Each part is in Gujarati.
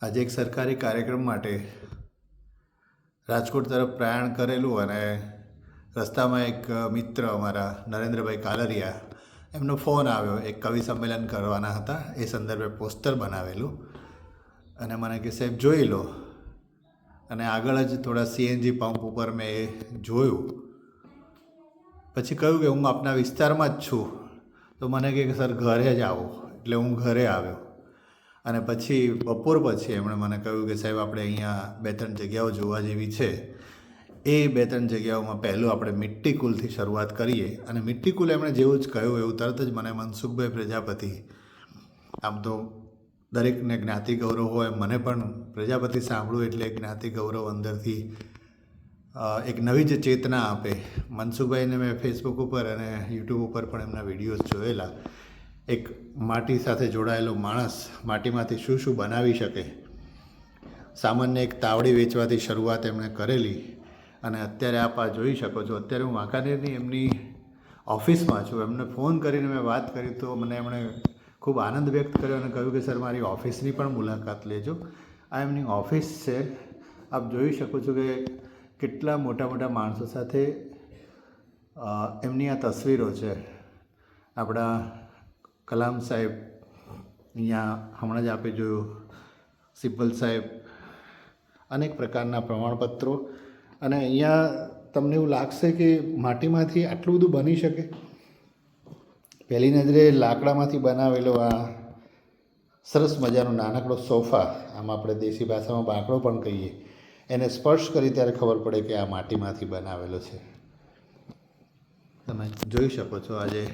આજે એક સરકારી કાર્યક્રમ માટે રાજકોટ તરફ પ્રયાણ કરેલું અને રસ્તામાં એક મિત્ર અમારા નરેન્દ્રભાઈ કાલરિયા એમનો ફોન આવ્યો. એક કવિ સંમેલન કરવાના હતા, એ સંદર્ભે પોસ્ટર બનાવેલું અને મને કે સાહેબ જોઈ લો. અને આગળ જ થોડા સીએનજી પંપ ઉપર મેં એ જોયું. પછી કહ્યું કે હું આપના વિસ્તારમાં જ છું, તો મને કે સર ઘરે જ આવો. એટલે હું ઘરે આવ્યો અને પછી બપોર પછી એમણે મને કહ્યું કે સાહેબ આપણે અહીંયા 2-3 જગ્યાઓ જોવા જેવી છે. એ 2-3 જગ્યાઓમાં પહેલું આપણે મિટ્ટી કુલથી શરૂઆત કરીએ. અને મિટ્ટી કુલ એમણે જેવું જ કહ્યું એવું તરત જ મને મનસુખભાઈ પ્રજાપતિ, આમ તો દરેકને જ્ઞાતિ ગૌરવ હોય, મને પણ પ્રજાપતિ સાંભળવું એટલે જ્ઞાતિ ગૌરવ અંદરથી એક નવી જ ચેતના આપે. મનસુખભાઈને મેં ફેસબુક ઉપર અને યુટ્યુબ ઉપર પણ એમના વિડીયોઝ જોયેલા. એક માટી સાથે જોડાયેલો માણસ માટીમાંથી શું શું બનાવી શકે. સામાન્ય એક તાવડી વેચવાથી શરૂઆત એમણે કરેલી અને અત્યારે આપ આ જોઈ શકો છો. અત્યારે હું વાંકાનેરની એમની ઓફિસમાં છું. એમને ફોન કરીને મેં વાત કરી તો મને એમણે ખૂબ આનંદ વ્યક્ત કર્યો અને કહ્યું કે સર મારી ઓફિસની પણ મુલાકાત લેજો. આ એમની ઓફિસ છે. આપ જોઈ શકો છો કે કેટલા મોટા મોટા માણસો સાથે એમની આ તસવીરો છે. આપણા કલામ સાહેબ અહીંયા હમણાં જ આપે જોયું, સિબ્બલ સાહેબ, અનેક પ્રકારના પ્રમાણપત્રો. અને અહીંયા તમને એવું લાગશે કે માટીમાંથી આટલું બધું બની શકે. પહેલી નજરે લાકડામાંથી બનાવેલો આ સરસ મજાનો નાનકડો સોફા, આમ આપણે દેશી ભાષામાં બાંકડો પણ કહીએ, એને સ્પર્શ કરી ત્યારે ખબર પડે કે આ માટીમાંથી બનાવેલો છે. તમે જોઈ શકો છો આજે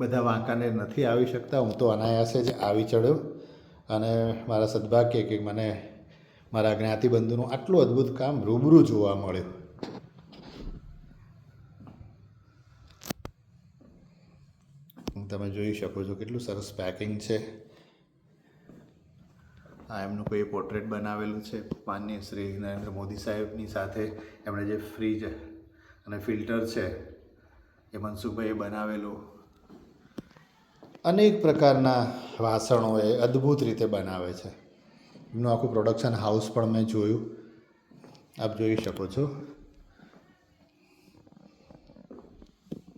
બધા વાંકાનેર નથી આવી શકતા. હું તો અનાયાસે જ આવી ચડ્યો અને મારા સદભાગ્ય કે મને મારા જ્ઞાતિબંધુનું આટલું અદ્ભુત કામ રૂબરૂ જોવા મળ્યું. તમે જોઈ શકો છો કેટલું સરસ પેકિંગ છે. આ એમનું કોઈ પોર્ટ્રેટ બનાવેલું છે માનનીય શ્રી નરેન્દ્ર મોદી સાહેબની સાથે. એમણે જે ફ્રીજ અને ફિલ્ટર છે એ મનસુખભાઈએ બનાવેલું. અનેક પ્રકારના વાસણો એ અદ્ભુત રીતે બનાવે છે. એમનું આખું પ્રોડક્શન હાઉસ પણ મેં જોયું. આપ જોઈ શકો છો.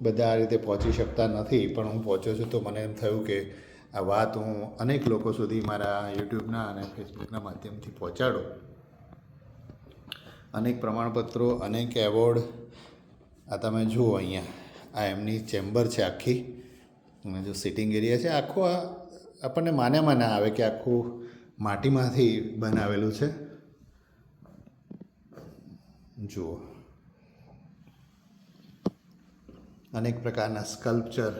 બધા આ રીતે પહોંચી શકતા નથી, પણ હું પહોંચ્યો છું તો મને એમ થયું કે આ વાત હું અનેક લોકો સુધી મારા યુટ્યુબના અને ફેસબુકના માધ્યમથી પહોંચાડું. અનેક પ્રમાણપત્રો, અનેક એવોર્ડ. આ તમે જુઓ અહીંયા, આ એમની ચેમ્બર છે આખી, અને જો સિટિંગ એરિયા છે આખો. આ આપણને માન્યામાં ના આવે કે આખું માટીમાંથી બનાવેલું છે. જુઓ, અનેક પ્રકારના સ્કલ્પચર.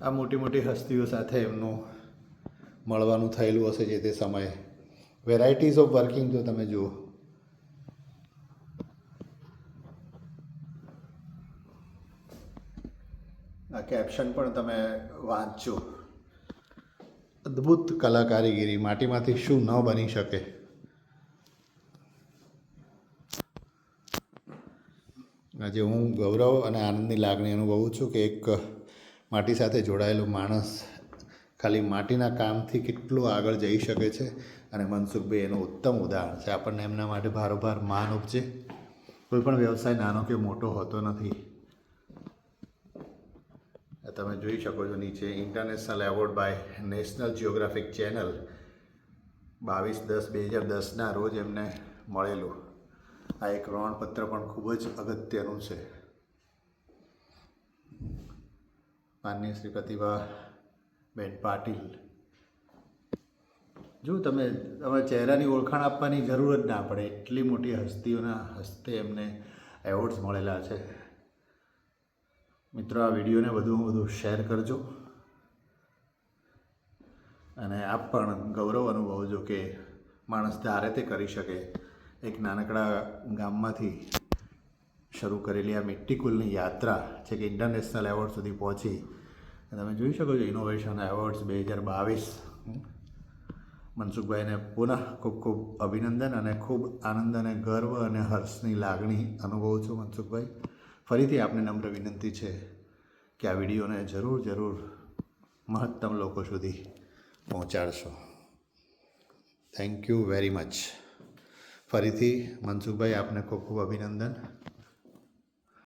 આ મોટી મોટી હસ્તીઓ સાથે એમનું મળવાનું થયેલું હશે જે તે સમયે. વેરાયટીઝ ઓફ વર્કિંગ જો તમે જુઓ. આ કેપ્શન પણ તમે વાંચજો. અદ્ભુત કલાકારીગીરી. માટીમાંથી શું ન બની શકે. આજે હું ગૌરવ અને આનંદની લાગણી અનુભવું છું કે એક માટી સાથે જોડાયેલો માણસ ખાલી માટીના કામથી કેટલું આગળ જઈ શકે છે. અને મનસુખભાઈ એનું ઉત્તમ ઉદાહરણ છે. આપણને એમના માટે ભારોભાર માન ઉપજે. કોઈ પણ વ્યવસાય નાનો કે મોટો હોતો નથી. તમે જોઈ શકો છો નીચે, international award by National Geographic channel 22/10/2010ના રોજ એમને મળેલું. આ એક પ્રમાણપત્ર પણ ખૂબ જ અગત્યનું છે. માનનીય શ્રી પ્રતિભાબેન પાટીલ. જો તમે તમારા ચહેરાની ઓળખાણ આપવાની જરૂર જ ના પડે, એટલી મોટી હસ્તીઓના હસ્તે એમને એવોર્ડ્સ મળેલા છે. મિત્રો, આ વિડીયોને વધુમાં વધુ શેર કરજો અને આપ પણ ગૌરવ અનુભવજો કે માણસ ધારે તે કરી શકે. એક નાનકડા ગામમાંથી શરૂ કરેલી આ મિટ્ટી કુલની યાત્રા છે કે ઇન્ટરનેશનલ એવોર્ડ સુધી પહોંચી. તમે જોઈ શકો છો ઇનોવેશન એવોર્ડ્સ 2022. મનસુખભાઈને પુનઃ ખૂબ ખૂબ અભિનંદન અને ખૂબ આનંદ અને ગર્વ અને હર્ષની લાગણી અનુભવું છું. મનસુખભાઈ, ફરીથી આપને નમ્ર વિનંતી છે કે આ વિડીયોને જરૂર મહત્તમ લોકો સુધી પહોંચાડશો. Thank you very much. ફરીથી મનસુખભાઈ આપને ખૂબ ખૂબ અભિનંદન.